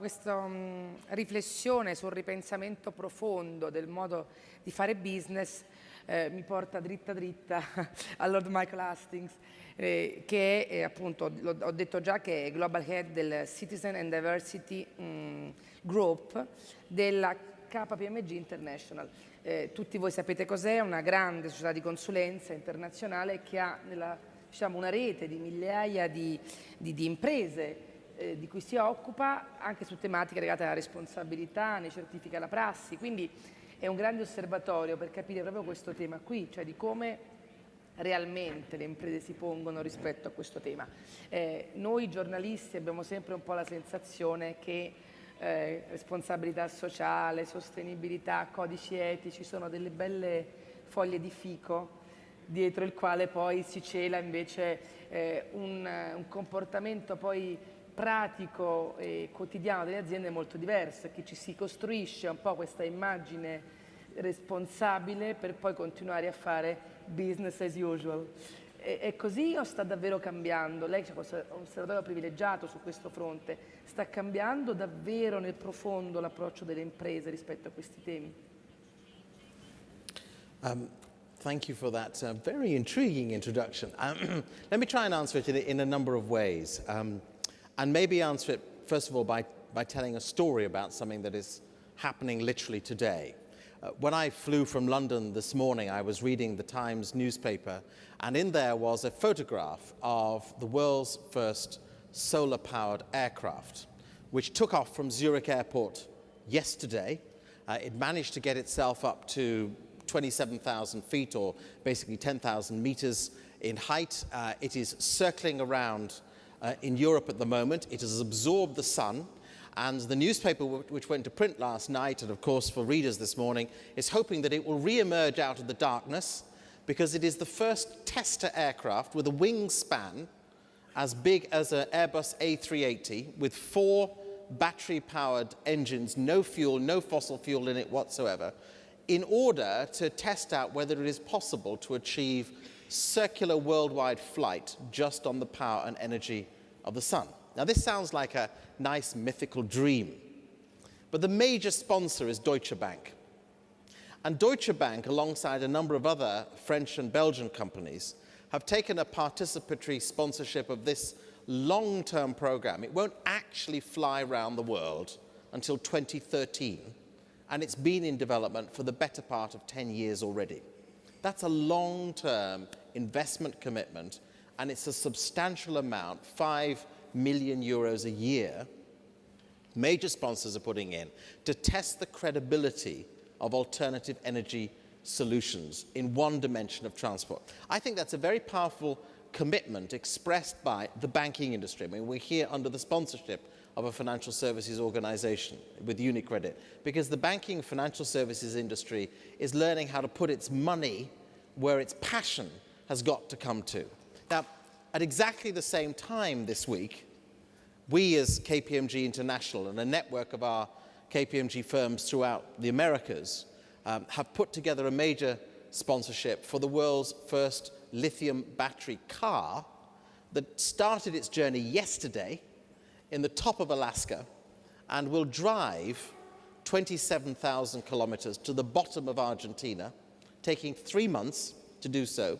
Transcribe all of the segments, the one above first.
Questa riflessione sul ripensamento profondo del modo di fare business mi porta dritta dritta a Lord Michael Hastings, che è appunto, ho detto già, che è Global Head del Citizen and Diversity Group della KPMG International. Tutti voi sapete cos'è, una grande società di consulenza internazionale che ha una rete di migliaia di imprese di cui si occupa anche su tematiche legate alla responsabilità, ne certifica la prassi, quindi è un grande osservatorio per capire proprio questo tema qui, cioè di come realmente le imprese si pongono rispetto a questo tema. Noi giornalisti abbiamo sempre un po' la sensazione che responsabilità sociale, sostenibilità, codici etici sono delle belle foglie di fico dietro il quale poi si cela invece un comportamento poi pratico e quotidiano delle aziende molto diverso, che ci si costruisce un po' questa immagine responsabile per poi continuare a fare business as usual. È così o sta davvero cambiando? Lei c'è un osservatorio privilegiato su questo fronte, sta cambiando davvero nel profondo l'approccio delle imprese rispetto a questi temi? Thank you for that very intriguing introduction. Let me try and answer it in a number of ways. And maybe answer it, first of all, by telling a story about something that is happening literally today. When I flew from London this morning, I was reading the Times newspaper, and in there was a photograph of the world's first solar-powered aircraft, which took off from Zurich Airport yesterday. It managed to get itself up to 27,000 feet, or basically 10,000 meters in height. It is circling around in Europe at the moment. It has absorbed the sun, and the newspaper which went to print last night, and of course for readers this morning, is hoping that it will re-emerge out of the darkness, because it is the first tester aircraft with a wingspan as big as an Airbus A380, with 4 battery-powered engines, no fuel, no fossil fuel in it whatsoever, in order to test out whether it is possible to achieve circular worldwide flight just on the power and energy of the sun. Now, this sounds like a nice mythical dream, but the major sponsor is Deutsche Bank. And Deutsche Bank, alongside a number of other French and Belgian companies, have taken a participatory sponsorship of this long-term program. It won't actually fly around the world until 2013, and it's been in development for the better part of 10 years already. That's a long-term investment commitment, and it's a substantial amount, 5 million euros a year, major sponsors are putting in to test the credibility of alternative energy solutions in one dimension of transport. I think that's a very powerful commitment expressed by the banking industry. I mean, we're here under the sponsorship of a financial services organization with UniCredit, because the banking financial services industry is learning how to put its money where its passion has got to come to. Now, at exactly the same time this week, we as KPMG International and a network of our KPMG firms throughout the Americas have put together a major sponsorship for the world's first lithium battery car that started its journey yesterday in the top of Alaska and will drive 27,000 kilometers to the bottom of Argentina, taking 3 months to do so,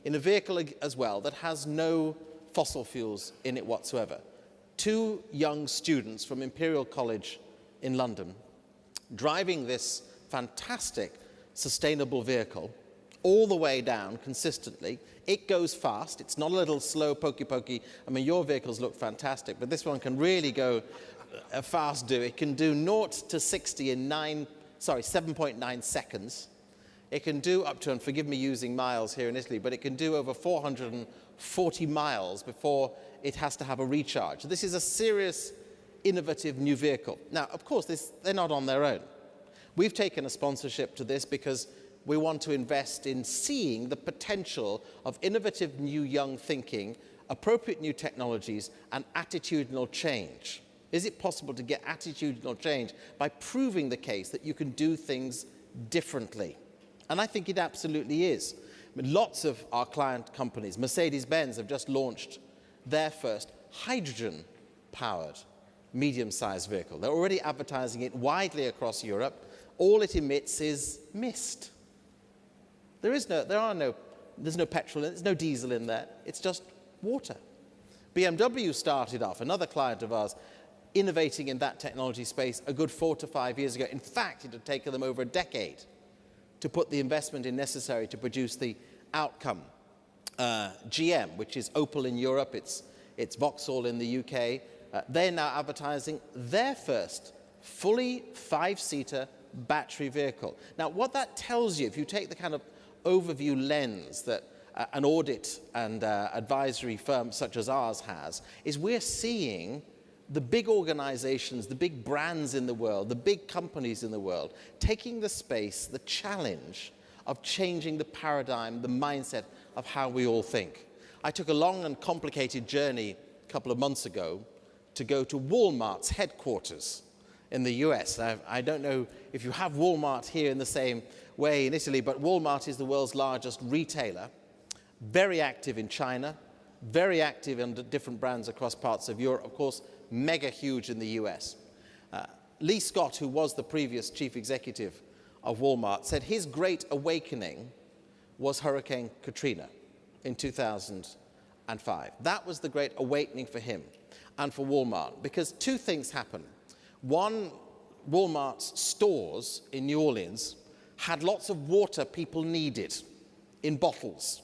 in a vehicle as well that has no fossil fuels in it whatsoever. 2 young students from Imperial College in London driving this fantastic sustainable vehicle all the way down consistently. It goes fast. It's not a little slow pokey. I mean, your vehicles look fantastic, but this one can really go fast. It can do 0 to 60 in 7.9 seconds. It can do up to, and forgive me using miles here in Italy, but it can do over 440 miles before it has to have a recharge. This is a serious, innovative new vehicle. Now, of course, they're not on their own. We've taken a sponsorship to this because we want to invest in seeing the potential of innovative new young thinking, appropriate new technologies, and attitudinal change. Is it possible to get attitudinal change by proving the case that you can do things differently? And I think it absolutely is. I mean, lots of our client companies, Mercedes-Benz, have just launched their first hydrogen-powered medium-sized vehicle. They're already advertising it widely across Europe. All it emits is mist. There's no petrol in it, there's no diesel in there, it's just water. BMW started off, another client of ours, innovating in that technology space a good 4 to 5 years ago. In fact, it had taken them over a decade to put the investment in necessary to produce the outcome. GM, which is Opel in Europe, it's Vauxhall in the UK, they're now advertising their first fully 5-seater battery vehicle. Now, what that tells you, if you take the kind of overview lens that an audit and advisory firm such as ours has, is we're seeing the big organizations, the big brands in the world, the big companies in the world, taking the space, the challenge of changing the paradigm, the mindset of how we all think. I took a long and complicated journey a couple of months ago to go to Walmart's headquarters in the US. I don't know if you have Walmart here in the same way in Italy, but Walmart is the world's largest retailer, very active in China, very active under different brands across parts of Europe, of course, mega huge in the US. Lee Scott, who was the previous chief executive of Walmart, said his great awakening was Hurricane Katrina in 2005. That was the great awakening for him and for Walmart, because two things happened. One, Walmart's stores in New Orleans had lots of water people needed in bottles.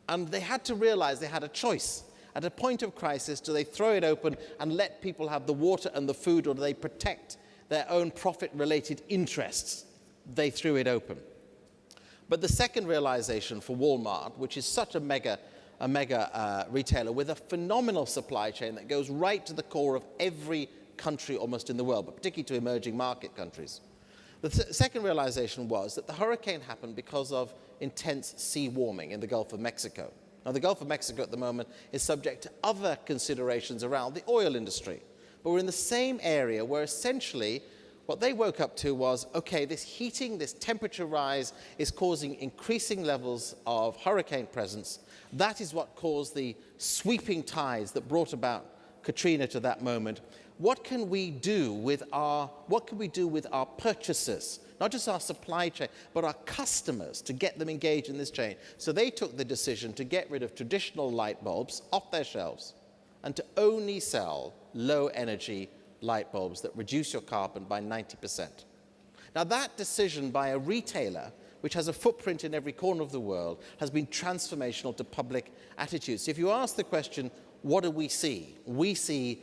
And they had to realize they had a choice. At a point of crisis, do they throw it open and let people have the water and the food, or do they protect their own profit-related interests? They threw it open. But the second realization for Walmart, which is such a mega retailer with a phenomenal supply chain that goes right to the core of every country almost in the world, but particularly to emerging market countries. The second realization was that the hurricane happened because of intense sea warming in the Gulf of Mexico. Now, the Gulf of Mexico at the moment is subject to other considerations around the oil industry. But we're in the same area where essentially what they woke up to was, okay, this heating, this temperature rise is causing increasing levels of hurricane presence. That is what caused the sweeping tides that brought about Katrina to that moment. What can we do with our purchasers, not just our supply chain, but our customers, to get them engaged in this chain? So they took the decision to get rid of traditional light bulbs off their shelves and to only sell low energy light bulbs that reduce your carbon by 90%. Now, that decision by a retailer, which has a footprint in every corner of the world, has been transformational to public attitudes. If you ask the question, what do we see? We see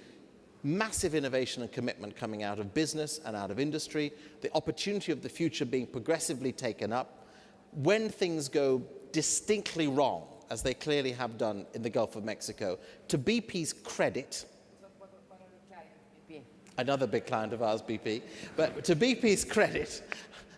massive innovation and commitment coming out of business and out of industry, the opportunity of the future being progressively taken up. When things go distinctly wrong, as they clearly have done in the Gulf of Mexico, to BP's credit, another big client of ours, BP, but to BP's credit,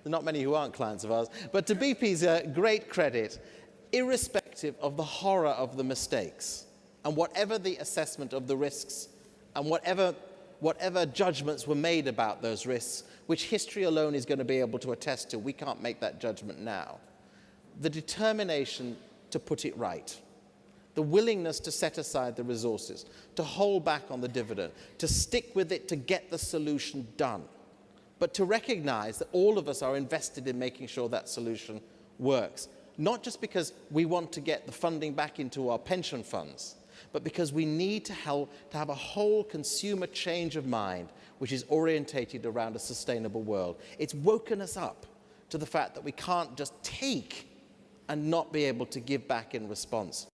there are not many who aren't clients of ours, but to BP's great credit, irrespective of the horror of the mistakes, and whatever the assessment of the risks, and whatever judgments were made about those risks, which history alone is going to be able to attest to, we can't make that judgment now. The determination to put it right, the willingness to set aside the resources, to hold back on the dividend, to stick with it to get the solution done, but to recognize that all of us are invested in making sure that solution works, not just because we want to get the funding back into our pension funds, but because we need to have a whole consumer change of mind which is orientated around a sustainable world. It's woken us up to the fact that we can't just take and not be able to give back in response.